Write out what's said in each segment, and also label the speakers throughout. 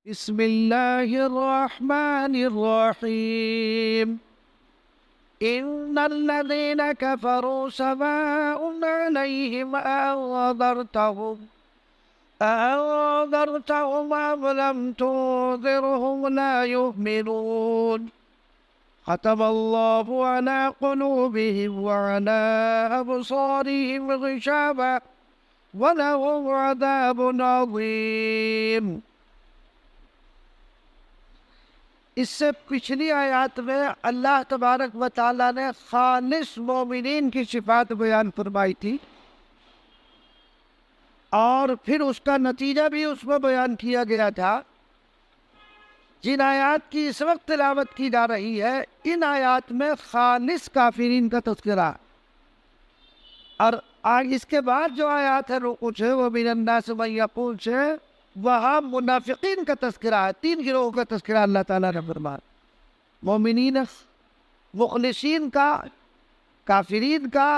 Speaker 1: بسم الله الرحمن الرحيم إن الذين كفروا سواء عليهم أأنذرتهم أم لم تنذرهم لا يؤمنون ختم الله على قلوبهم وعلى أبصارهم غشاوة ولهم عذاب عظيم۔ اس سے پچھلی آیات میں اللہ تبارک و تعالیٰ نے خالص مومنین کی صفات بیان فرمائی تھی، اور پھر اس کا نتیجہ بھی اس میں بیان کیا گیا تھا۔ جن آیات کی اس وقت تلاوت کی جا رہی ہے، ان آیات میں خالص کافرین کا تذکرہ، اور اس کے بعد جو آیات ہے رکوع سے وہ من الناس من یقول سے وہاں منافقین کا تذکرہ ہے۔ تین گروہوں کا تذکرہ اللہ تعالیٰ نے فرمایا، مومنین، مخلصین کا، کافرین کا،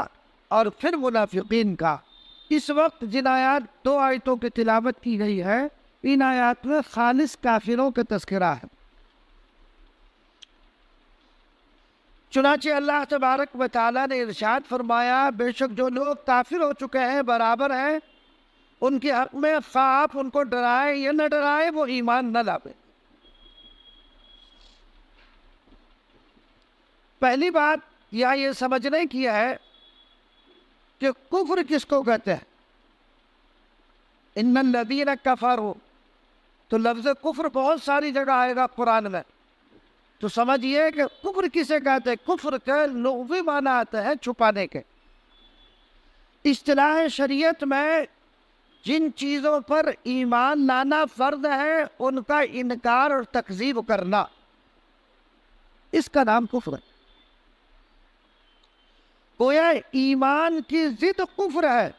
Speaker 1: اور پھر منافقین کا۔ اس وقت جن دو آیتوں کی تلاوت کی گئی ہے، ان آیات میں خالص کافروں کا تذکرہ ہے۔ چنانچہ اللہ تبارک و تعالیٰ نے ارشاد فرمایا، بے شک جو لوگ کافر ہو چکے ہیں برابر ہیں ان کے حق میں، خواہ آپ ان کو ڈرائے یا نہ ڈرائے وہ ایمان نہ لاوے۔ پہلی بات یہاں یہ سمجھنے کی ہے کہ کفر کس کو کہتے ہیں۔ ان الذین کفروا، تو لفظ کفر بہت ساری جگہ آئے گا قرآن میں، تو سمجھیے کہ کفر کسے کہتے ہیں۔ کفر کے لغوی معنی آتے ہیں چھپانے کے۔ اصطلاح شریعت میں جن چیزوں پر ایمان لانا فرض ہے ان کا انکار اور تکذیب کرنا، اس کا نام کفر ہے۔ گویا ایمان کی ضد کفر ہے،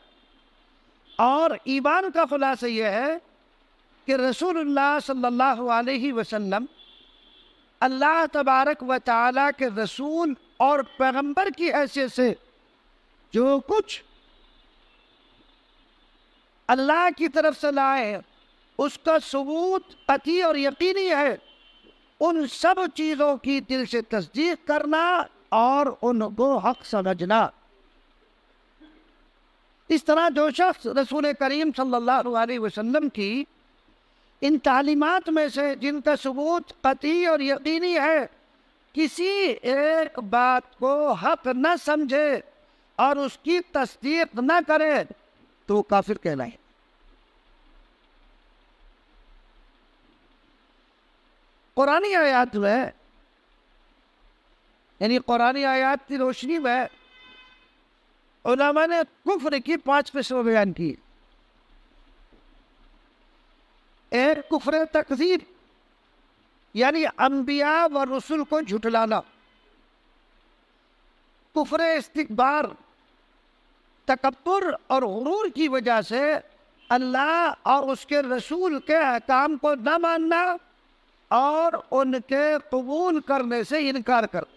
Speaker 1: اور ایمان کا خلاصہ یہ ہے کہ رسول اللہ صلی اللہ علیہ وسلم اللہ تبارک و تعالیٰ کے رسول اور پیغمبر کی حیثیت سے جو کچھ اللہ کی طرف سے لائے اس کا ثبوت قطعی اور یقینی ہے۔ ان سب چیزوں کی دل سے تصدیق کرنا اور ان کو حق سمجھنا۔ اس طرح جو شخص رسول کریم صلی اللہ علیہ وسلم کی ان تعلیمات میں سے جن کا ثبوت قطعی اور یقینی ہے، کسی ایک بات کو حق نہ سمجھے اور اس کی تصدیق نہ کرے تو وہ کافر کہلائے۔ قرآنی آیات میں، یعنی قرآنی آیات کی روشنی میں علماء نے کفر کی 5 قسمیں بیان کی۔ ایک کفر تکذیب، یعنی انبیاء و رسول کو جھٹلانا۔ کفر استکبار، تکبر اور غرور کی وجہ سے اللہ اور اس کے رسول کے احکام کو نہ ماننا اور ان کے قبول کرنے سے انکار کرنا۔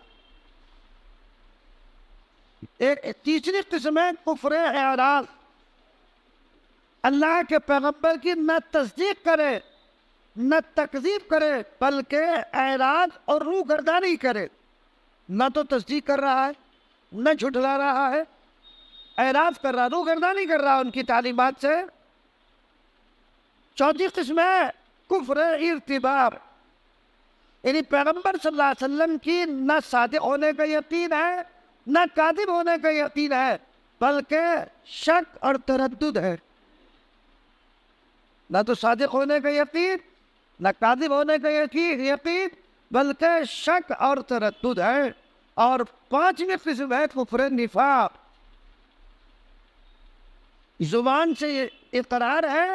Speaker 1: ایک تیسری قسم ہے کفر اعراض، اللہ کے پیغمبر کی نہ تصدیق کرے نہ تکذیب کرے بلکہ اعراض اور روگردانی کرے، نہ تو تصدیق کر رہا ہے نہ جھٹلا رہا ہے، اعراض کر رہا، روگردانی کر رہا ان کی تعلیمات سے۔ چوتھی قسم ہے کفر ارتباب، یعنی پیغمبر صلی اللہ علیہ وسلم کی نہ صادق ہونے کا یقین ہے نہ کاذب ہونے کا یقین ہے، بلکہ شک اور تردد ہے۔ نہ تو صادق ہونے کا یقین نہ کاذب ہونے کا یقین بلکہ شک اور تردد ہے۔ اور 5ویں قسم ہے کفر نفاق، زبان سے اقرار ہے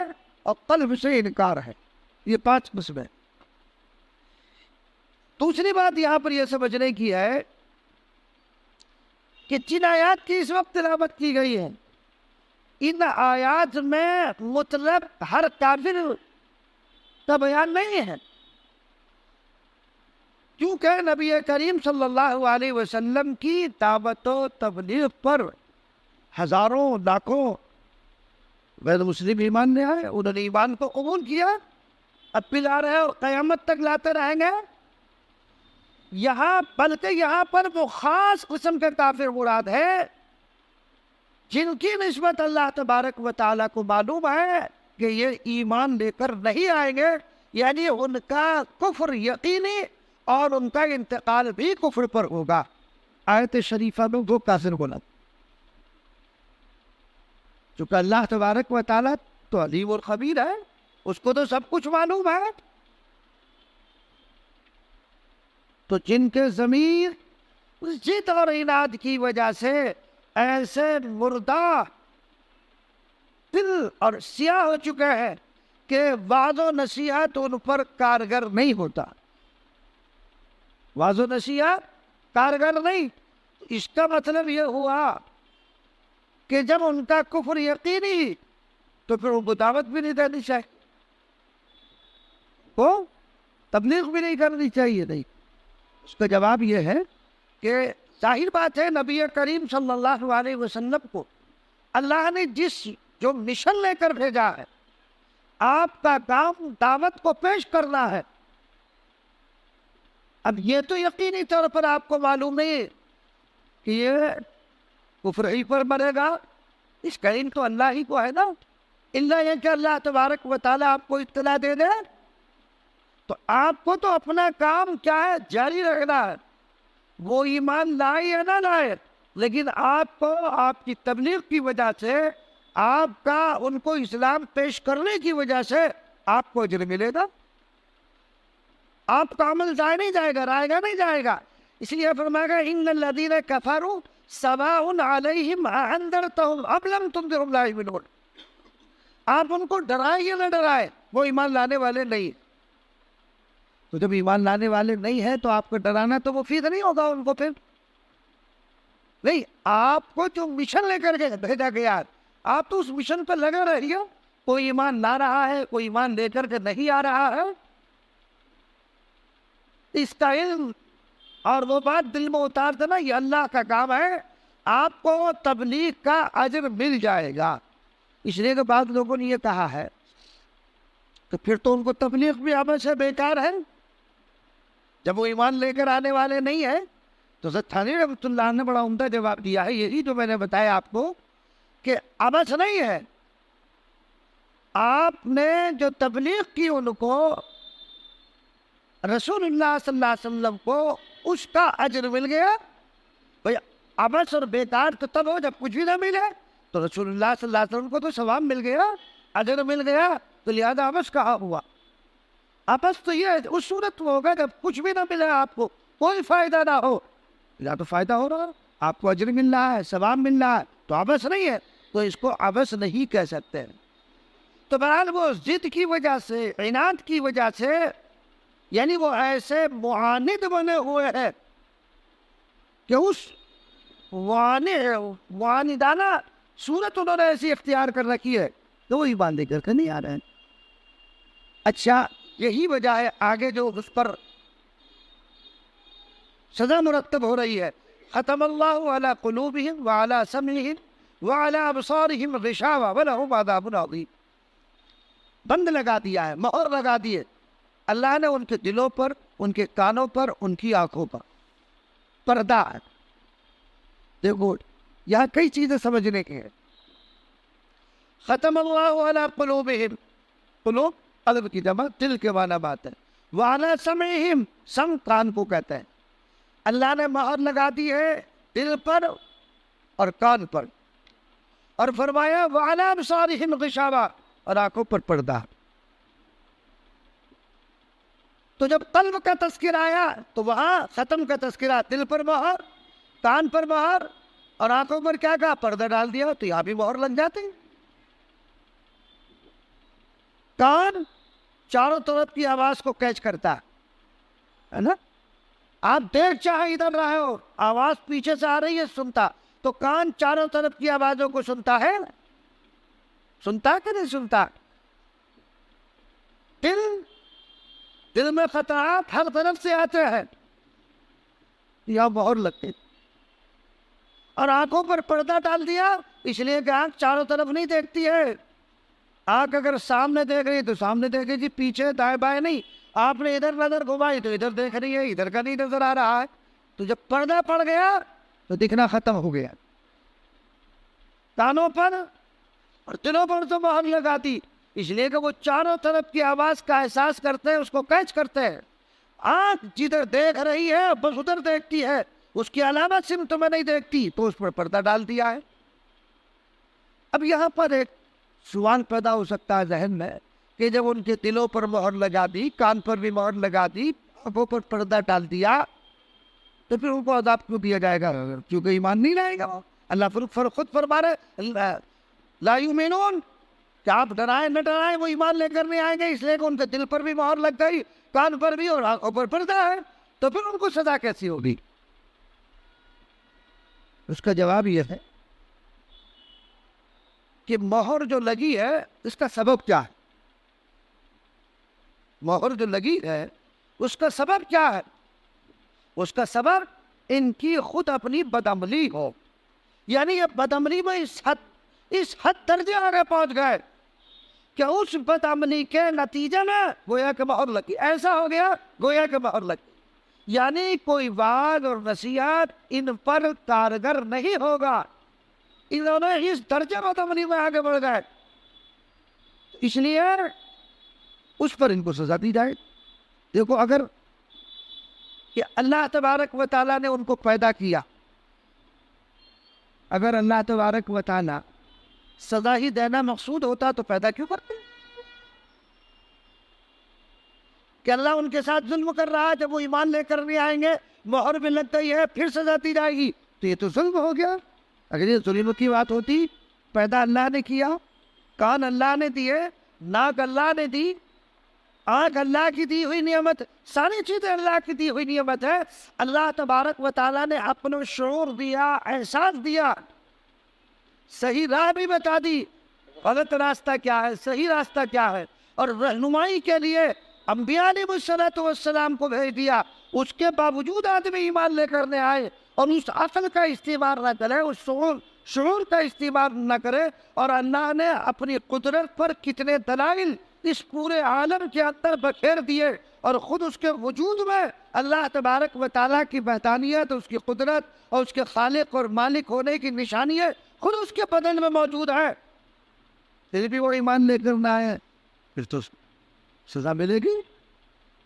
Speaker 1: اور قلب سے انکار ہے۔ یہ 5 قسمیں۔ دوسری بات یہاں پر یہ سمجھنے کی ہے کہ جن آیات کی اس وقت تلاوت کی گئی ہے، ان آیات میں مطلب ہر کافر کا بیان نہیں ہے، کیونکہ نبی کریم صلی اللہ علیہ وسلم کی دعوت و تبلیغ پر ہزاروں لاکھوں غیر مسلم ایمان لے آئے، انہوں نے ایمان کو قبول کیا، اب بھی لا رہے ہو، قیامت تک لاتے رہیں گے یہاں، بلکہ یہاں پر وہ خاص قسم کے کافر مراد ہے جن کی نسبت اللہ تبارک و تعالیٰ کو معلوم ہے کہ یہ ایمان لے کر نہیں آئیں گے، یعنی ان کا کفر یقینی اور ان کا انتقال بھی کفر پر ہوگا۔ آیت شریفہ میں وہ کافر بولا، چونکہ اللہ تبارک و تعالیٰ تو علیم الخبیر ہے، اس کو تو سب کچھ معلوم ہے۔ تو جن کے ضمیر ضد اور عناد کی وجہ سے ایسے مردہ دل اور سیاہ ہو چکے ہیں کہ وعظ و نصیحت ان پر کارگر نہیں ہوتا، وعظ و نصیحت کارگر نہیں۔ اس کا مطلب یہ ہوا کہ جب ان کا کفر یقینی تو پھر وہ دعوت بھی نہیں دینی چاہیے، وہ تبلیغ بھی نہیں کرنی چاہیے۔ نہیں، اس کا جواب یہ ہے کہ ظاہر بات ہے نبی کریم صلی اللہ علیہ وسلم کو اللہ نے جو مشن لے کر بھیجا ہے، آپ کا کام دعوت کو پیش کرنا ہے۔ اب یہ تو یقینی طور پر آپ کو معلوم نہیں کہ یہ کفر ہی پر مرے گا، اس کا علم تو اللہ ہی کو ہے نا، اللہ یہ کہ اللہ تبارک و تعالیٰ آپ کو اطلاع دے دے، تو آپ کو تو اپنا کام کیا ہے جاری رکھنا ہے، وہ ایمان لائے یا نہ لائے، لیکن آپ کو آپ کی تبلیغ کی وجہ سے، آپ کا ان کو اسلام پیش کرنے کی وجہ سے آپ کو اجر ملے گا، آپ کا عمل ضائع نہیں جائے گا، رائے گا نہیں جائے گا۔ اس لیے فرمائے گا ان الذین کفروا سواء علیہم اانذرتہم ام لم تنذرہم لا یؤمنون، آپ ان کو ڈرائے یا نہ ڈرائے وہ ایمان لانے والے نہیں۔ تو جب ایمان لانے والے نہیں ہیں تو آپ کو ڈرانا تو مفید نہیں ہوگا ان کو، پھر نہیں، آپ کو جو مشن لے کر کے بھیجا گیا آپ تو اس مشن پہ لگے رہیے، کوئی ایمان لا رہا ہے، کوئی ایمان لے کر کے نہیں آ رہا ہے، اس کا علم اور وہ بات دل میں اتار دینا، یہ اللہ کا کام ہے، آپ کو تبلیغ کا اجر مل جائے گا۔ اس لیے کہ بعض لوگوں نے یہ کہا ہے کہ پھر تو ان کو تبلیغ بھی عمل سے بیکار ہے، جب وہ ایمان لے کر آنے والے نہیں ہیں۔ تو حضرت تھانوی رحمۃ اللہ نے بڑا عمدہ جواب دیا ہے، یہی جو میں نے بتایا آپ کو کہ عبث نہیں ہے، آپ نے جو تبلیغ کی ان کو رسول اللہ صلی اللہ علیہ وسلم کو اس کا اجر مل گیا۔ بھئی عبث اور بیکار تو تب ہو جب کچھ بھی نہ ملے، تو رسول اللہ صلی اللہ علیہ وسلم کو تو ثواب مل گیا، اجر مل گیا، تو لہذا عبث کہاں ہوا؟ عبث تو یہ اس صورت میں ہوگا جب کچھ بھی نہ ملے، آپ کو کوئی فائدہ نہ ہو، یا تو فائدہ ہو رہا ہے، آپ کو اجر مل رہا ہے، ثواب مل رہا ہے، تو عبث نہیں ہے، تو اس کو عبث نہیں کہہ سکتے۔ تو بہرحال وہ ضد کی وجہ سے، عناد کی وجہ سے، یعنی وہ ایسے معاند بنے ہوئے ہیں کہ اس معاندانہ صورت انہوں نے ایسی اختیار کر رکھی ہے کہ وہ ایمان لے کر کے نہیں آ رہے ہیں۔ اچھا، یہی وجہ ہے آگے جو اس پر سزا مرتب ہو رہی ہے، ختم اللہ علی قلوبہم وعلی سمعہم وعلی ابصارہم غشاوہ ولہم عذاب عظیم، بند لگا دیا ہے، مہر لگا دی ہے اللہ نے ان کے دلوں پر، ان کے کانوں پر، ان کی آنکھوں پر، پردہ ہے۔ دیکھو یہاں کئی چیزیں سمجھنے کی ہیں۔ ختم اللہ علی قلوبہم، قلوب قلب کی جمع، دل کے معنی بات ہے، وعلی سمعہم، سمع کان کو کہتے ہیں، اللہ نے مہر لگا دی ہے دل پر اور کان پر، اور فرمایا وعلی ابصارہم غشاوہ، اور آنکھوں پر پردہ۔ تو جب قلب کا تذکرہ آیا تو وہاں ختم کا تذکرہ، دل پر مہر، کان پر مہر اور آنکھوں پر کیا کہا؟ پردہ ڈال دیا، تو یہاں بھی مہر لگ جاتے ہیں۔ کان چاروں طرف کی آواز کو کیچ کرتا ہے نا، آپ دیکھ چاہے ادھر رہے ہو، آواز پیچھے سے آ رہی ہے سنتا، تو کان چاروں طرف کی آوازوں کو سنتا ہے، سنتا کہ نہیں سنتا؟ دل میں خطرات ہر طرف سے آتے ہیں، یا مہر لگتے، اور آنکھوں پر پردہ ڈال دیا، اس لیے کہ آنکھ چاروں طرف نہیں دیکھتی ہے، آنکھ اگر سامنے دیکھ رہی ہے تو سامنے دیکھ رہی، پیچھے دائیں بائیں نہیں. آپ نے ادھر نظر گھمائی تو ادھر دیکھ رہی ہے، ادھر کا نہیں نظر آ رہا ہے. تو جب پردہ پڑ گیا تو دکھنا ختم ہو گیا. کانوں پر اور دلوں پر تو مہر لگاتی، اس لیے کہ وہ چاروں طرف کی آواز کا احساس کرتے ہیں، اس کو کیچ کرتے ہیں. آنکھ جدھر دیکھ رہی ہے بس ادھر دیکھتی ہے، اس کی علامت سمت میں نہیں دیکھتی، تو اس پر پردہ ڈال دیا ہے. اب یہاں پر ایک سوال پیدا ہو سکتا ہے ذہن میں کہ جب ان کے دلوں پر مہر لگا دی، کان پر بھی مہر لگا دی، آنکھوں پر پردہ ڈال دیا، تو پھر ان کو عذاب کیوں دیا جائے گا؟ کیونکہ ایمان نہیں لائے گا. وہ اللہ خود فرما رہے لا یؤمنون کہ آپ ڈرائیں نہ ڈرائیں وہ ایمان لے کر نہیں آئیں گے، اس لیے کہ ان کے دل پر بھی مہر لگ گئی، کان پر بھی اور آنکھوں پر پردہ ہے، تو پھر ان کو سزا کیسی ہوگی؟ اس کا جواب یہ ہے کہ مہر جو لگی ہے اس کا سبب کیا ہے؟ مہر جو لگی ہے اس کا سبب کیا ہے؟ اس کا سبب ان کی خود اپنی بدعملی ہو. یعنی یہ بدعملی میں اس حد درجے آگے پہنچ گئے کہ اس بدعملی کے نتیجے میں گویا کہ مہر لگی، ایسا ہو گیا گویا کہ مہر لگی. یعنی کوئی وعظ اور نصیحت ان پر کارگر نہیں ہوگا، انہوں نے اس درجے بدعملی میں آگے بڑھ گئے، اس لیے اس پر ان کو سزا دی جائے. دیکھو اگر کہ اللہ تبارک و تعالیٰ نے ان کو پیدا کیا، اگر اللہ تبارک و تعالیٰ سزا ہی دینا مقصود ہوتا تو پیدا کیوں کرتے؟ کہ اللہ ان کے ساتھ ظلم کر رہا ہے، جب وہ ایمان لے کر نہیں آئیں گے مہر بھی لگ گئی ہے پھر سزا دی جائے گی، تو یہ تو ظلم ہو گیا. اگر یہ ظلم کی بات ہوتی، پیدا اللہ نے کیا، کان اللہ نے دیے، ناک اللہ نے دی، آنکھ اللہ کی دی ہوئی نعمت، ساری چیزیں اللہ کی دی ہوئی نعمت ہے. اللہ تبارک و تعالیٰ نے اپنا شعور دیا، احساس دیا، صحیح راہ بھی بتا دی، غلط راستہ کیا ہے، صحیح راستہ کیا ہے، اور رہنمائی کے لیے انبیاء علیہ الصلوۃ والسلام کو بھیج دیا. اس کے باوجود آدمی ایمان لے کر نہیں آئے اور اس عقل کا استعمال نہ کرے، اس شعور کا استعمال نہ کرے، اور اللہ نے اپنی قدرت پر کتنے دلائل اس پورے عالم کے اندر بکھیر دیے، اور خود اس کے وجود میں اللہ تبارک و تعالیٰ کی وحدانیت، اس کی قدرت اور اس کے خالق اور مالک ہونے کی نشانیاں خود اس کے بدن میں موجود ہے، پھر بھی وہ ایمان لے کر نہ آئے، پھر تو سزا ملے گی.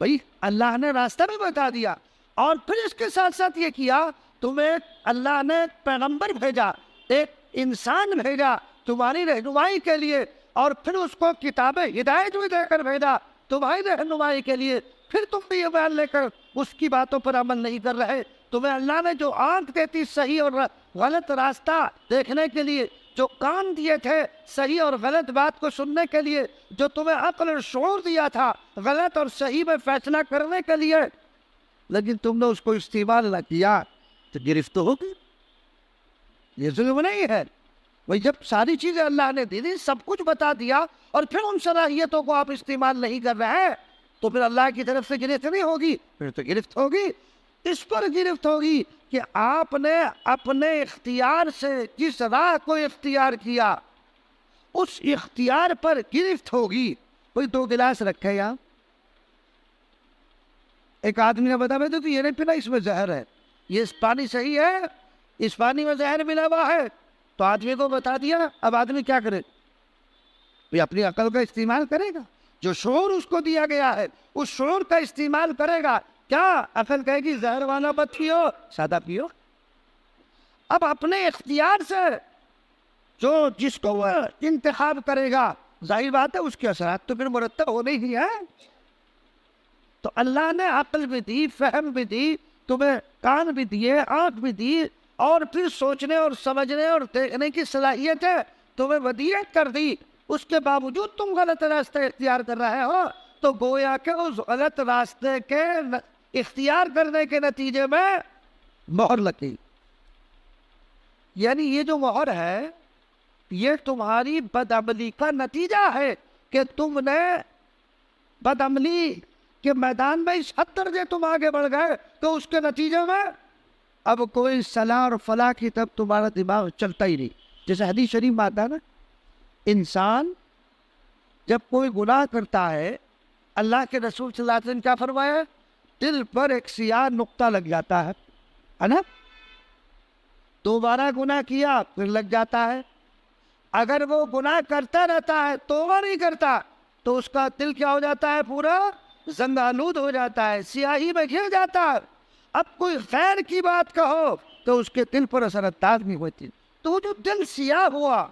Speaker 1: بھائی اللہ نے راستہ بھی بتا دیا، اور پھر اس کے ساتھ ساتھ یہ کیا، تمہیں اللہ نے پیغمبر بھیجا، ایک انسان بھیجا تمہاری رہنمائی کے لیے، اور پھر اس کو کتاب ہدایت بھی دے کر بھیجا تمہاری رہنمائی کے لیے. پھر تم بھی یہ بیان لے کر اس کی باتوں پر عمل نہیں کر رہے. تمہیں اللہ نے جو آنکھ دیتی صحیح اور غلط راستہ دیکھنے کے لیے، جو کان دیے تھے صحیح اور غلط بات کو سننے کے لیے، جو تمہیں عقل اور شعور دیا تھا غلط اور صحیح میں فیصلہ کرنے کے لیے، لیکن تم نے اس کو استعمال نہ کیا، تو گرفت ہوگی. یہ ظلم نہیں ہے؟ وہی جب ساری چیزیں اللہ نے دی، سب کچھ بتا دیا، اور پھر ان صلاحیتوں کو آپ استعمال نہیں کر رہے ہیں، تو پھر اللہ کی طرف سے گرفت نہیں ہوگی، پھر تو گرفت ہوگی. اس پر گرفت ہوگی کہ آپ نے اپنے اختیار سے جس راہ کو اختیار کیا اس اختیار پر گرفت ہوگی. کوئی 2 گلاس رکھے یہاں، ایک آدمی نے بتا تو یہ نہیں پینا، اس میں زہر ہے، یہ پانی صحیح ہے، اس پانی میں زہر ملا ہوا ہے، تو آدمی کو بتا دیا. اب آدمی کیا کرے؟ وہ اپنی عقل کا استعمال کرے گا، جو شعور اس کو دیا گیا ہے اس شعور کا استعمال کرے گا. کیا عقل کہے گی زہر والا مت پیو، سادہ پیو؟ اب اپنے اختیار سے جس کو وہ انتخاب کرے گا، ظاہر بات ہے اس کے اثرات تو پھر مرتب ہونے ہی ہے. تو اللہ نے عقل بھی دی، فہم بھی دی، تمہیں کان بھی دیے، آنکھ بھی دی، اور پھر سوچنے اور سمجھنے اور دیکھنے کی صلاحیت ہے تمہیں ودیعت کر دی. اس کے باوجود تم غلط راستے اختیار کر رہے ہو، تو گویا کہ اس غلط راستے کے اختیار کرنے کے نتیجے میں مہر لگی. یعنی یہ جو مہر ہے یہ تمہاری بدعملی کا نتیجہ ہے کہ تم نے بدعملی کے میدان میں اس حد درجے تم آگے بڑھ گئے، تو اس کے نتیجے میں اب کوئی صلاح اور فلاح کی طرف تمہارا دماغ چلتا ہی نہیں. جیسے حدیث شریف میں آتا ہے نا، انسان جب کوئی گناہ کرتا ہے اللہ کے رسول صلی اللہ علیہ وسلم کیا فرمایا؟ دل پر ایک سیاہ نقطہ لگ جاتا ہے نا؟ دوبارہ گناہ کیا پھر لگ جاتا ہے. اگر وہ گناہ کرتا رہتا ہے توبہ نہیں کرتا تو اس کا دل کیا ہو جاتا ہے؟ پورا زنگ آلود ہو جاتا ہے, سیاہی میں گھر جاتا ہے. اب کوئی خیر کی بات کہو تو اس کے دل پر اثر انداز نہیں ہوتی. تو جو دل سیاہ ہوا,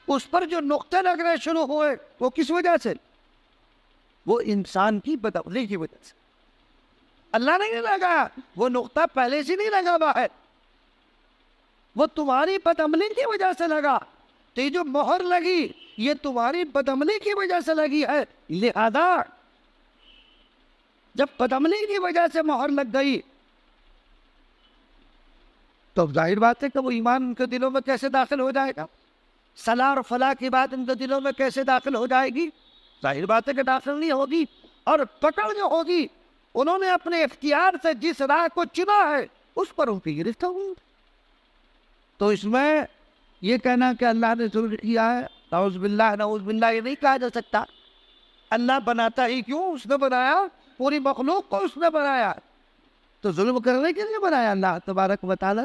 Speaker 1: اس پر جو نقطے لگنے شروع ہوئے, وہ کس وجہ سے؟ وہ انسان کی بدعملی کی وجہ سے. اللہ نے نہیں لگا, وہ نقطہ پہلے سے نہیں لگا ہوا ہے, وہ تمہاری بدعملی کی وجہ سے لگا. تو یہ جو مہر لگی یہ تمہاری بدعملی کی وجہ سے لگی ہے. لہذا جب بدعملی کی وجہ سے مہر لگ گئی تو ظاہر بات ہے کہ وہ ایمان ان کے دلوں میں کیسے داخل ہو جائے گا؟ صلاح اور فلاح کی بات ان کے دلوں میں کیسے داخل ہو جائے گی؟ ظاہر بات ہے کہ داخل نہیں ہوگی. اور پکڑ جو ہوگی, انہوں نے اپنے اختیار سے جس راہ کو چنا ہے اس پر ان کی گرفت ہوگی. تو اس میں یہ کہنا کہ اللہ نے ظلم کیا ہے, نعوذ باللہ, یہ نہیں کہا جا سکتا. اللہ بناتا ہی کیوں؟ اس نے بنایا, پوری مخلوق کو اس نے بنایا, تو ظلم کرنے کے لیے بنایا اللہ تبارک و تعالی.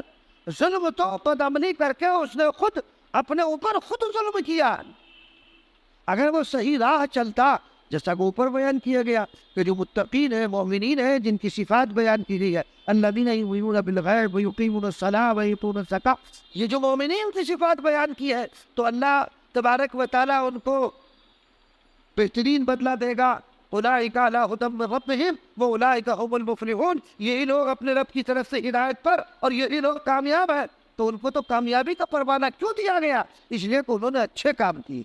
Speaker 1: ظلم تو بدعملی کر کے اس نے خود اپنے اوپر خود ظلم کیا. اگر وہ صحیح راہ چلتا, جیسا کہ اوپر بیان کیا گیا کہ جو متقین ہیں, مومنین ہیں, جن کی صفات بیان کی گئی ہے, الذین یؤمنون بالغیب ویقیمون الصلاۃ ویؤتون الزکاۃ, یہ جو مومنین کی صفات بیان کی ہے, تو اللہ تبارک و تعالیٰ ان کو بہترین بدلہ دے گا. اولئک علی ھدی من ربہم واولئک ھم المفلحون, یہی لوگ اپنے رب کی طرف سے ہدایت پر, اور یہی لوگ کامیاب ہیں. تو ان کو تو کامیابی کا پروانہ کیوں دیا گیا؟ اس لیے کہ انہوں نے اچھے کام کیے.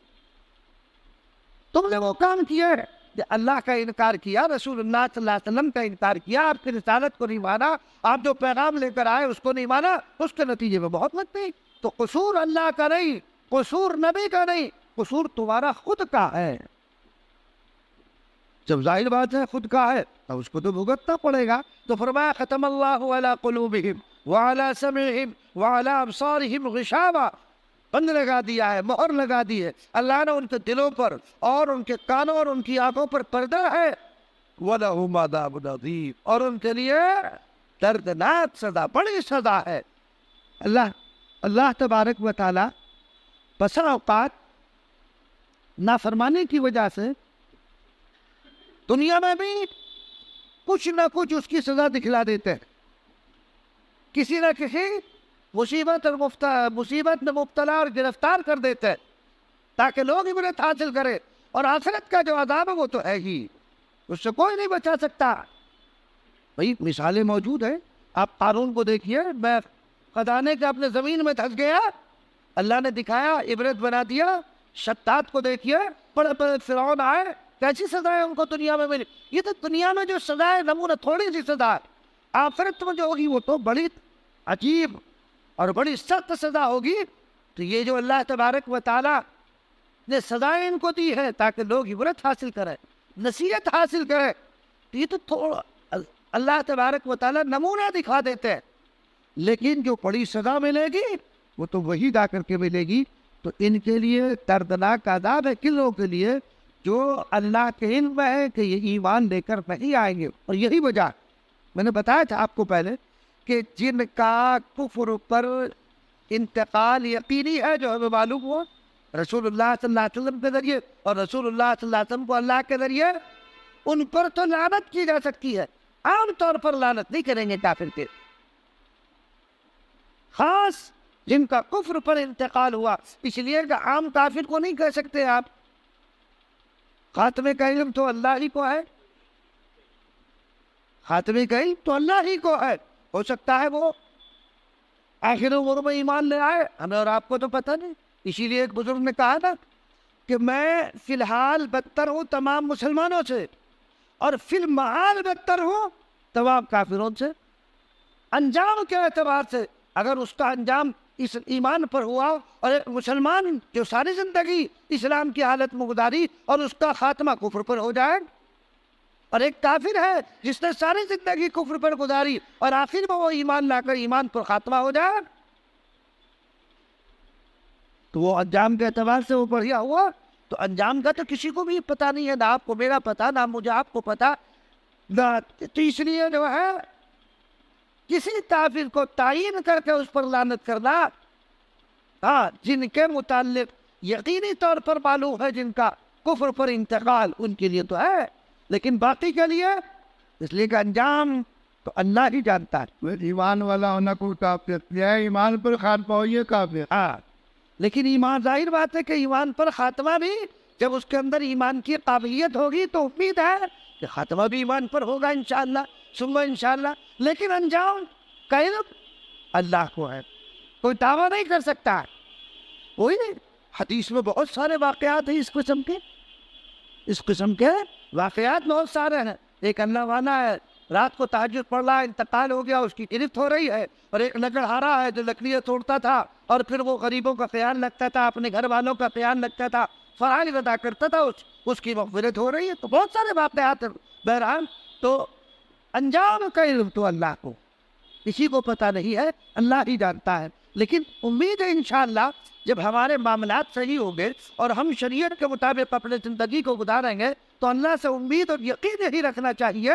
Speaker 1: تم نے وہ کام کیا ہے کہ اللہ کا انکار کیا, رسول اللہ صلی اللہ علیہ وسلم کا انکار کیا, آپ کی رسالت کو نہیں مانا, آپ جو پیغام لے کر آئے اس کو نہیں مانا, اس کے نتیجے میں بہت لگتے. تو قصور اللہ کا نہیں, قصور نبی کا نہیں, قصور تمہارا خود کا ہے. جب ظاہر بات ہے خود کا ہے تو اس کو تو بھگتنا پڑے گا. تو فرمایا ختم اللہ علی قلوبہم وعلی سمعہم وعلی ابصارہم غشاوہ, بند لگا دیا ہے, مہر لگا دی ہے اللہ نے ان کے دلوں پر, اور ان کے کانوں اور ان کی آنکھوں پر پردہ ہے. وَلَهُمْ عَذَابٌ عَظِيمٌ, اور ان کے لیے دردناک سزا, بڑی سزا ہے. اللہ تبارک و تعالی بسا اوقات نافرمانی کی وجہ سے دنیا میں بھی کچھ نہ کچھ اس کی سزا دکھلا دیتے ہیں. کسی نہ کسی مصیبت میں مبتلا اور گرفتار کر دیتے ہیں تاکہ لوگ عبرت حاصل کریں. اور آخرت کا جو عذاب ہے وہ تو ہے ہی, اس سے کوئی نہیں بچا سکتا. بھئی مثالیں موجود ہیں, آپ قارون کو دیکھیے, میں خزانے کے اپنے زمین میں دھس گیا, اللہ نے دکھایا, عبرت بنا دیا. شداد کو دیکھیے, بڑے بڑے فرعون آئے, کیسی سزائیں ان کو دنیا میں ملی. یہ تو دنیا میں جو سزا ہے نمونہ تھوڑی سی سزا ہے, آخرت میں جو ہوگی وہ تو بڑی عجیب اور بڑی سخت سزا ہوگی. تو یہ جو اللہ تبارک و تعالی نے سزائیں ان کو دی ہے تاکہ لوگ عبرت حاصل کریں, نصیحت حاصل کریں, تو یہ تو تھوڑا اللہ تبارک و تعالی نمونہ دکھا دیتے ہیں. لیکن جو بڑی سزا ملے گی وہ تو وہی جا کر کے ملے گی. تو ان کے لیے دردناک عذاب ہے, کن لوگوں کے لیے جو اللہ کے علم میں ہے کہ یہ ایمان لے کر نہیں آئیں گے. اور یہی وجہ میں نے بتایا تھا آپ کو پہلے کہ جن کا کفر پر انتقال یقینی ہے, جو ہمیں معلوم ہوا رسول اللہ صلی اللہ علیہ وسلم کے ذریعے, اور رسول اللہ صلی اللہ علیہ وسلم کو اللہ کے ذریعے, ان پر تو لعنت کی جا سکتی ہے. عام طور پر لعنت نہیں کریں گے کافر کے, خاص جن کا کفر پر انتقال ہوا. اس لیے کہ عام کافر کو نہیں کہہ سکتے آپ. خاتمے کا علم تو اللہ ہی کو ہے, خاتمے کا علم تو اللہ ہی کو ہے. ہو سکتا ہے وہ آخر عمر میں ایمان لے آئے, ہمیں اور آپ کو تو پتہ نہیں. اسی لیے ایک بزرگ نے کہا نا کہ میں فی الحال بدتر ہوں تمام مسلمانوں سے, اور فی المحال بدتر ہوں تمام کافروں سے. انجام کے اعتبار سے اگر اس کا انجام اس ایمان پر ہوا, اور ایک مسلمان جو ساری زندگی اسلام کی حالت میں گزاری اور اس کا خاتمہ کفر پر ہو جائے, اور ایک کافر ہے جس نے ساری زندگی کفر پر گزاری اور آخر میں وہ ایمان لا کر ایمان پر خاتمہ ہو جائے, تو وہ انجام کے اعتبار سے وہ بڑھیا ہوا. تو انجام کا تو کسی کو بھی پتہ نہیں ہے، نہ آپ کو میرا پتہ، نہ مجھے آپ کو پتہ، نہ تو اس لیے جو ہے کسی کافر کو تعین کر کے اس پر لعنت کرنا، ہاں جن کے متعلق یقینی طور پر معلوم ہے جن کا کفر پر انتقال، ان کے لیے تو ہے، لیکن باقی کے لیے اس لیے کہ انجام تو اللہ ہی جانتا ہے۔
Speaker 2: ایمان والا ہونا کوئی کافر ہے، ایمان پر خاتمہ ہو یہ کافر۔
Speaker 1: ہاں لیکن ایمان، ظاہر بات ہے کہ ایمان پر خاتمہ بھی، جب اس کے اندر ایمان کی قابلیت ہوگی تو امید ہے کہ خاتمہ بھی ایمان پر ہوگا انشاءاللہ ثم انشاءاللہ، لیکن انجام کا علم اللہ کو ہے، کوئی دعویٰ نہیں کر سکتا ہے۔ وہی نہیں، حدیث میں بہت سارے واقعات ہیں اس قسم کے واقعات بہت سارے ہیں۔ ایک اللہ والا ہے، رات کو تہجد پڑھ رہا ہے، انتقال ہو گیا، اس کی گرفت ہو رہی ہے، اور ایک لکڑہارا ہے جو لکڑیاں توڑتا تھا اور پھر وہ غریبوں کا خیال رکھتا تھا، اپنے گھر والوں کا خیال رکھتا تھا، فرائض ادا کرتا تھا، اس کی مغفرت ہو رہی ہے۔ تو بہت سارے واقعات ہیں۔ بہرحال تو انجام کا علم تو اللہ کو، کسی کو پتہ نہیں ہے، اللہ ہی جانتا ہے، لیکن امید ہے انشاءاللہ جب ہمارے معاملات صحیح ہوں گے اور ہم شریعت کے مطابق اپنے زندگی کو گزاریں گے تو اللہ سے امید اور یقین یہی رکھنا چاہیے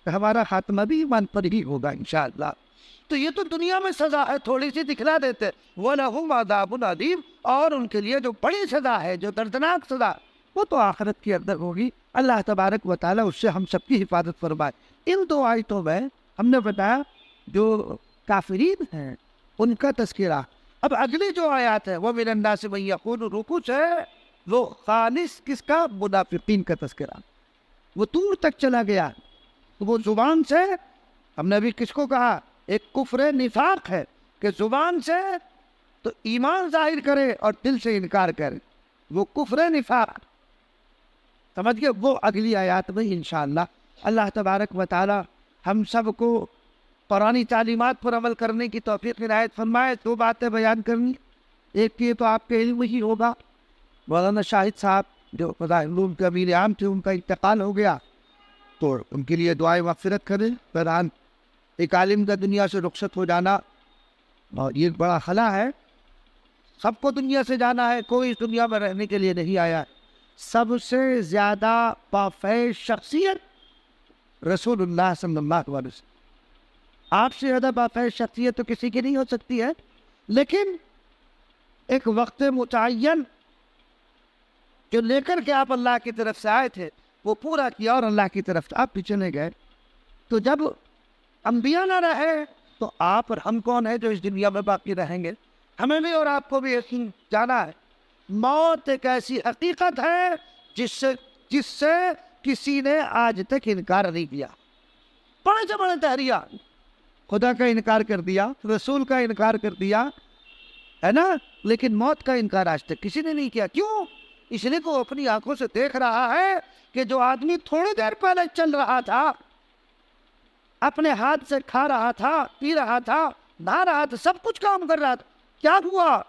Speaker 1: کہ ہمارا خاتمہ بھی ایمان پر ہی ہوگا انشاءاللہ۔ تو یہ تو دنیا میں سزا ہے، تھوڑی سی دکھلا دیتے، وَلَهُمْ عَذَابٌ عَظِيمٌ، اور ان کے لیے جو بڑی سزا ہے، جو دردناک سزا، وہ تو آخرت کے اندر ہوگی۔ اللہ تبارک و تعالیٰ اس سے ہم سب کی حفاظت فرمائے۔ ان دو آیتوں میں ہم نے بتایا جو کافرین ہیں ان کا تذکرہ۔ اب اگلی جو آیات ہے وہ وَمِنَ النَّاسِ مَن يَقُولُ، رکوع سے وہ خالص کس کا؟ منافقین کا تذکرہ۔ وہ دور تک چلا گیا، تو وہ زبان سے، ہم نے ابھی کس کو کہا؟ ایک کفر نفاق ہے کہ زبان سے تو ایمان ظاہر کرے اور دل سے انکار کرے، وہ کفر نفاق، سمجھ گئے؟ وہ اگلی آیات میں انشاءاللہ اللہ تبارک و تعالی ہم سب کو قرآنی تعلیمات پر عمل کرنے کی توفیق عنایت فرمائے۔ دو باتیں بیان کرنی، ایک یہ تو آپ کے علم ہی ہوگا، مولانا شاہد صاحب جو فضائل علوم کے امیر عام تھے، ان کا انتقال ہو گیا، تو ان کے لیے دعائیں مغفرت کریں۔ بہرحال ایک عالم کا دنیا سے رخصت ہو جانا اور یہ بڑا خلا ہے، سب کو دنیا سے جانا ہے، کوئی اس دنیا میں رہنے کے لیے نہیں آیا۔ سب سے زیادہ بافیض شخصیت رسول اللہ صلی اللہ علیہ وسلم، آپ سے زیادہ بافیض شخصیت تو کسی کی نہیں ہو سکتی ہے، لیکن ایک وقت متعین جو لے کر کے آپ اللہ کی طرف سے آئے تھے وہ پورا کیا اور اللہ کی طرف آپ بھی چلے گئے۔ تو جب انبیاء نہ رہے تو آپ اور ہم کون ہیں جو اس دنیا میں باقی رہیں گے؟ ہمیں بھی اور آپ کو بھی یقین جانا ہے، موت ایک ایسی حقیقت ہے جس سے کسی نے آج تک انکار نہیں کیا۔ بڑے سے بڑے دہریہ خدا کا انکار کر دیا، رسول کا انکار کر دیا ہے نا، لیکن موت کا انکار آج تک کسی نے نہیں کیا۔ کیوں؟ اس لیے کہ وہ اپنی آنکھوں سے دیکھ رہا ہے کہ جو آدمی تھوڑی دیر پہلے چل رہا تھا، اپنے ہاتھ سے کھا رہا تھا، پی رہا تھا، نہا رہا تھا، سب کچھ کام کر رہا تھا، کیا ہوا؟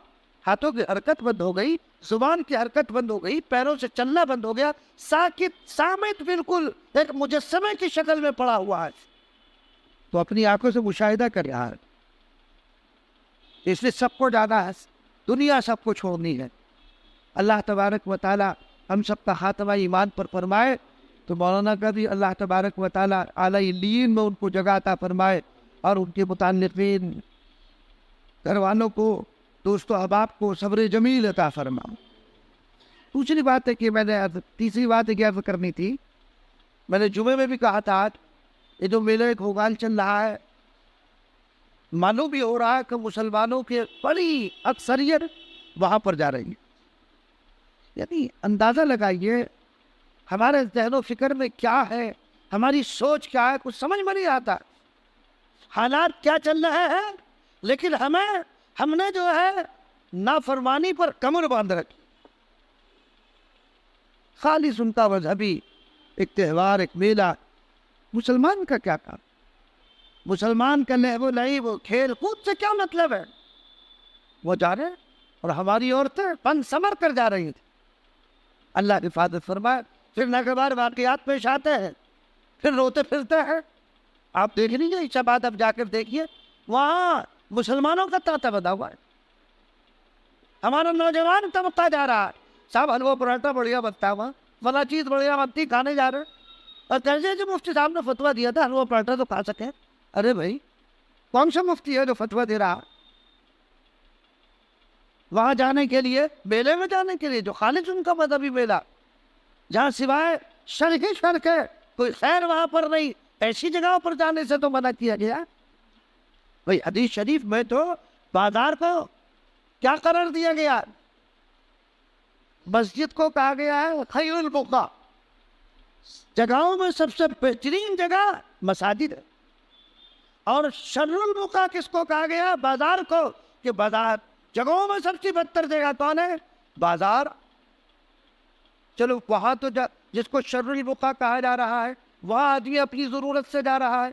Speaker 1: ہاتھوں کی حرکت بند ہو گئی، زبان کی حرکت بند ہو گئی، پیروں سے چلنا بند ہو گیا، ساکت سامت بالکل ایک مجسمے کی شکل میں پڑا ہوا ہے، تو اپنی آنکھوں سے مشاہدہ کر رہا ہے۔ اس لیے سب کو جانا ہے، دنیا سب کو چھوڑنی ہے۔ اللہ تبارک و تعالی ہم سب کا خاتمہ ایمان پر فرمائے۔ تو مولانا کا بھی اللہ تبارک و تعالی اعلی علین میں ان کو جگہ عطا فرمائے، اور ان کے متعلقین گھر والوں کو، دوست و احباب کو صبر جمیل عطا فرمائے۔ دوسری بات ہے کہ میں نے تیسری بات یہ عرض کرنی تھی، میں نے جمعے میں بھی کہا تھا، یہ جو میلہ گھوگال چل رہا ہے، معلوم بھی ہو رہا ہے کہ مسلمانوں کی بڑی اکثریت وہاں پر جا رہی ہے۔ یعنی اندازہ لگائیے ہمارے ذہن و فکر میں کیا ہے، ہماری سوچ کیا ہے، کچھ سمجھ میں نہیں آتا، حالات کیا چل رہے ہیں، لیکن ہم نے جو ہے نافرمانی پر کمر باندھ رکھی۔ خالص ان کا مذہبی ایک تہوار، ایک میلہ، مسلمان کا کیا کام؟ مسلمان کا لہو و لعب و کھیل کود سے کیا مطلب ہے؟ وہ جا رہے ہیں اور ہماری عورتیں پن سمر کر جا رہی تھیں۔ اللہ حفاظت فرمائے۔ پھر ناگوار واقعات پیش آتے ہیں، پھر روتے پھرتے ہیں۔ آپ دیکھ لیجیے اس بعد اب جا کر دیکھیے، وہاں مسلمانوں کا تانتا بنا ہوا ہے، ہمارا نوجوان طبقہ جا رہا ہے، صاحب حلوہ پراٹھا بڑھیا بنتا ہے وہاں، فلاں چیز بڑھیا بنتی، کھانے جا رہے ہیں، اور کیسے جو مفتی صاحب نے فتویٰ دیا تھا حلوہ پراٹھا تو کھا سکے. ارے بھائی کون سا مفتی ہے جو فتویٰ دے رہا؟ وہاں جانے کے لیے، میلے میں جانے کے لیے جو خالص ان کا مذہبی میلہ، جہاں سوائے شر ہی شر کے کوئی خیر وہاں پر نہیں، ایسی جگہوں پر جانے سے تو منع کیا گیا. بھائی حدیث شریف میں تو بازار کو کیا قرار دیا گیا؟ مسجد کو کہا گیا ہے خیر البقاع، جگہوں میں سب سے بہترین جگہ مساجد ہے. اور شر البقاع کس کو کہا گیا؟ بازار کو، کہ بازار جگہوں میں سب سے بدتر جگہ کون ہے؟ بازار. چلو وہاں تو جس کو شر البقاع کہا جا رہا ہے وہاں آدمی اپنی ضرورت سے جا رہا ہے،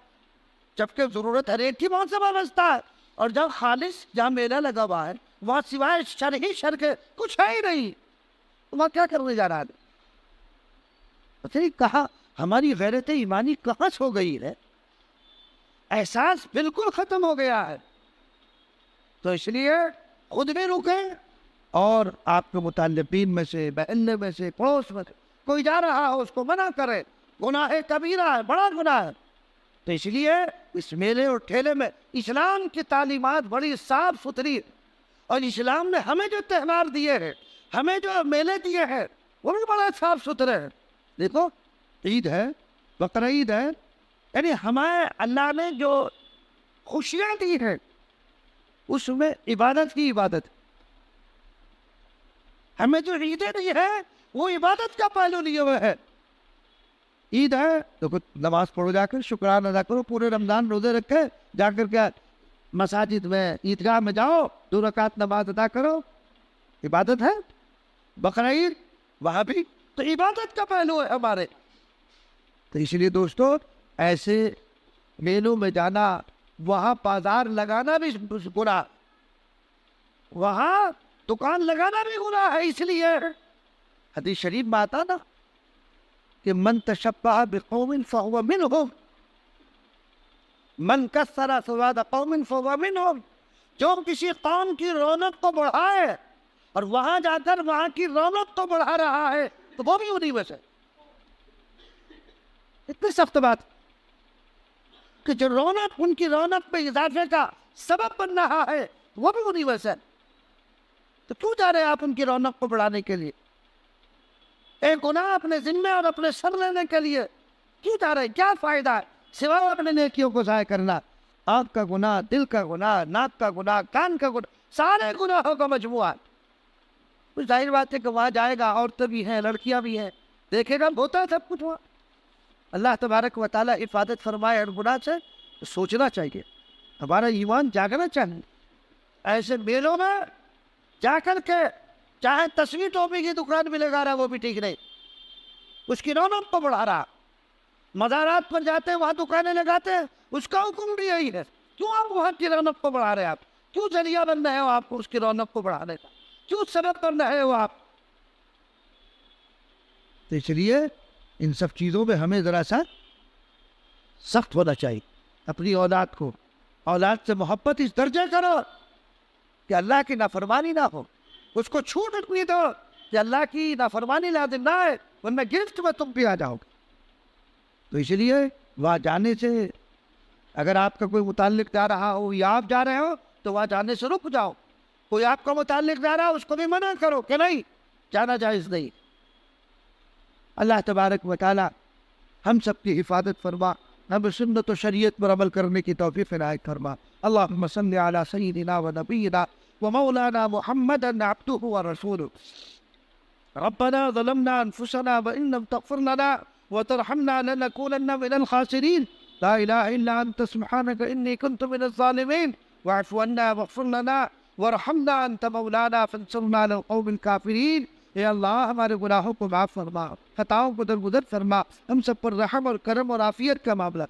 Speaker 1: جبکہ ضرورت ہر ایک کی بہت سے وابستہ ہے. اور جہاں خالص جہاں میلہ لگا ہوا ہے وہاں سوائے شر ہی شر کے کچھ ہے ہی نہیں، وہاں کیا کرنے جا رہا ہے؟ پتہ نہیں کہاں ہماری غیرت ایمانی کہاں سو گئی ہے، احساس بالکل ختم ہو گیا ہے. تو اس لیے خود بھی رکیں، اور آپ کے متعلقین میں سے، محلے میں سے، پڑوس میں سے کوئی جا رہا ہو اس کو منع کرے. گناہ کبیرہ ہے، بڑا گناہ ہے. تو اس لیے اس میلے اور ٹھیلے میں اسلام کی تعلیمات بڑی صاف ستھری، اور اسلام نے ہمیں جو تہوار دیے ہیں، ہمیں جو میلے دیے ہیں وہ بھی بڑا صاف ستھرے ہیں. دیکھو عید ہے، بقرعید ہے، یعنی ہمیں اللہ نے جو خوشیاں دی ہیں اس میں عبادت کی عبادت. ہمیں جو عیدیں دی ہے وہ عبادت کا پہلو لیے ہوئے ہے. عید ہے تو کچھ نماز پڑھو، جا کر شکرانہ ادا کرو، پورے رمضان روزے رکھے، جا کر کے مساجد میں عیدگاہ میں جاؤ، 2 رکعت نماز ادا کرو، عبادت ہے. بقرعید وہاں بھی تو عبادت کا پہلو ہے ہمارے. تو اس لیے دوستو ایسے میلوں میں جانا، وہاں بازار لگانا بھی گناہ، وہاں دکان لگانا بھی گناہ ہے. اس لیے حدیث شریف میں آتا نا کہ من تشبہ بقوم فہو منہم، من کسر سواد قوم فہو منہم. جو کسی قوم کی رونق کو بڑھائے اور وہاں جا کر وہاں کی رونق کو بڑھا رہا ہے تو وہ بھی انہی میں سے. اتنی سخت بات کہ جو رونق ان کی رونق میں اضافے کا سبب بن رہا ہے وہ بھی انہی میں سے. تو کیوں جا رہے ہیں آپ ان کی رونق کو بڑھانے کے لیے؟ ایک گناہ اپنے ذمے اور اپنے سر لینے کے لیے کیوں جا رہے ہیں؟ کیا فائدہ ہے سوائے اپنے نیکیوں کو ضائع کرنا؟ آنکھ کا گناہ، دل کا گناہ، ناک کا گناہ، کان کا گناہ، سارے گناہوں کا مجموعہ. کچھ ظاہر بات ہے کہ وہاں جائے گا، عورتیں بھی ہیں، لڑکیاں بھی ہیں، دیکھے گا ہوتا ہے سب کچھ وہاں. اللہ تبارک و تعالیٰ حفاظت فرمائے اور گناہ سے. سوچنا چاہیے، ہمارا ایمان جاگنا چاہیے. ایسے میلوں میں جا کر کے چاہے 10ویں ٹوپی کی دکان بھی لگا رہا وہ بھی ٹھیک نہیں، اس کی رونق کو بڑھا رہا. مزارات پر جاتے ہیں وہاں دکانیں لگاتے ہیں، اس کا حکم بھی یہی ہے. کیوں آپ وہاں کی رونق کو بڑھا رہے ہیں؟ آپ کیوں ذریعہ بن رہے ہو آپ کو اس کی رونق کو بڑھانے کا؟ کیوں سبب بن رہے ہو آپ؟ تو اس لیے ان سب چیزوں میں ہمیں ذرا سا سخت ہونا چاہیے. اپنی اولاد کو، اولاد سے محبت اس درجے کرو کہ اللہ کی نافرمانی نہ ہو، اس کو چھوٹ اتنی دو کہ اللہ کی نافرمانی لازم نہ ہے، ورنہ گرفت میں تم بھی آ جاؤ گے. تو اس لیے وہاں جانے سے اگر آپ کا کوئی متعلق جا رہا ہو یا آپ جا رہے ہو تو وہاں جانے سے رک جاؤ. کوئی آپ کا متعلق جا رہا ہو اس کو بھی منع کرو کہ نہیں جانا جائز نہیں. اللہ تبارک و تعالی ہم سب کی حفاظت فرما، ہم سنت و شریعت پر عمل کرنے کی توفیق عنایت فرما. اللہم صلی علی سیدنا و نبینا و مولانا محمد عبدہ و رسولہ. ربنا ظلمنا انفسنا وان لم تغفر لنا وترحمنا لنكونن من الخاسرين. لا الہ الا انت سبحانك انی كنت من الظالمین. واعف عنا واغفر لنا وارحمنا انت مولانا فانصرنا على القوم الكافرین. اے اللہ ہمارے گناہوں کو معاف فرما، خطاؤں کو درگزر فرما، ہم سب پر رحم اور کرم اور عافیت کا معاملہ.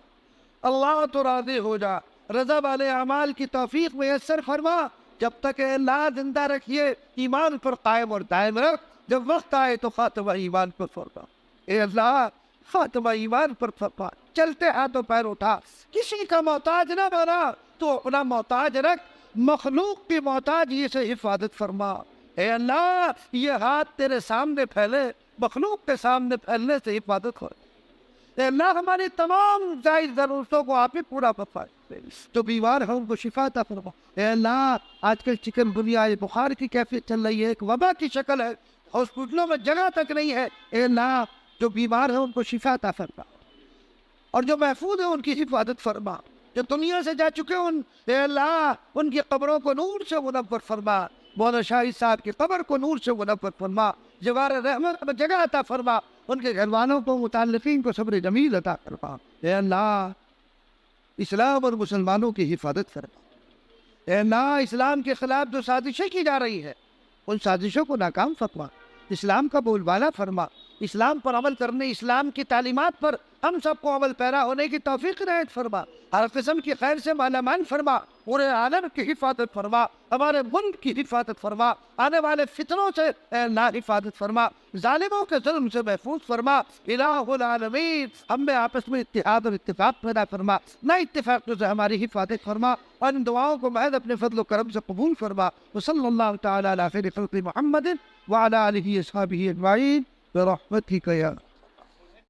Speaker 1: اللہ تو راضی ہو جا، رضا والے اعمال کی توفیق میسر فرما. جب تک اے اللہ زندہ رکھیے ایمان پر قائم اور دائم رکھ، جب وقت آئے تو خاتمہ ایمان پر فرما. اے اللہ خاتمہ ایمان پر فرما. چلتے ہاتھوں پیر اٹھا، کسی کا محتاج نہ بنا، تو اپنا محتاج رکھ، مخلوق کی محتاجی سے حفاظت فرما. اے اللہ یہ ہاتھ تیرے سامنے پھیلے، مخلوق کے سامنے پھیلنے سے حفاظت ہو۔ اے اللہ ہماری تمام جائز ضرورتوں کو آپ ہی پورا فرمائے، جو بیمار ہیں ان کو شفا عطا فرما۔ اے اللہ آج کل چکن گنیا بخار کی کیفیت چل رہی ہے، ایک وبا کی شکل ہے، ہاسپٹلوں میں جگہ تک نہیں ہے۔ اے اللہ جو بیمار ہیں ان کو شفا عطا فرما، اور جو محفوظ ہیں ان کی حفاظت فرما، جو دنیا سے جا چکے ہیں اے اللہ ان کی قبروں کو نور سے منور فرما، مولانا شاہد صاحب کی قبر کو نور سے منور فرما، جوار رحمت میں جگہ عطا فرما، ان کے گھر والوں کو متعلقین کو صبر جمیل عطا فرما۔ اے اللہ اسلام اور مسلمانوں کی حفاظت فرما۔ اے اللہ اسلام کے خلاف جو سازشیں کی جا رہی ہے ان سازشوں کو ناکام فرما، اسلام کا بول بالا فرما، اسلام پر عمل کرنے، اسلام کی تعلیمات پر ہم سب کو عمل پیرا ہونے کی توفیق عنایت فرما، ہر قسم کی خیر سے مالا مال فرما، پورے عالم کی حفاظت فرما، ہمارے ملک کی حفاظت فرما، آنے والے فتنوں سے اے اللہ حفاظت فرما، ظالموں کے ظلم سے محفوظ فرما۔ الہ العالمین ہم میں آپس میں اتحاد اور اتفاق پیدا فرما، نہ اتفاق سے ہماری حفاظت فرما، اور ان دعاؤں کو محض اپنے فضل و کرم سے قبول فرما۔ وصلی اللہ تعالی علی خیر خلق محمد وعلی آلہ اصحابہ اجمعین برحمتک یا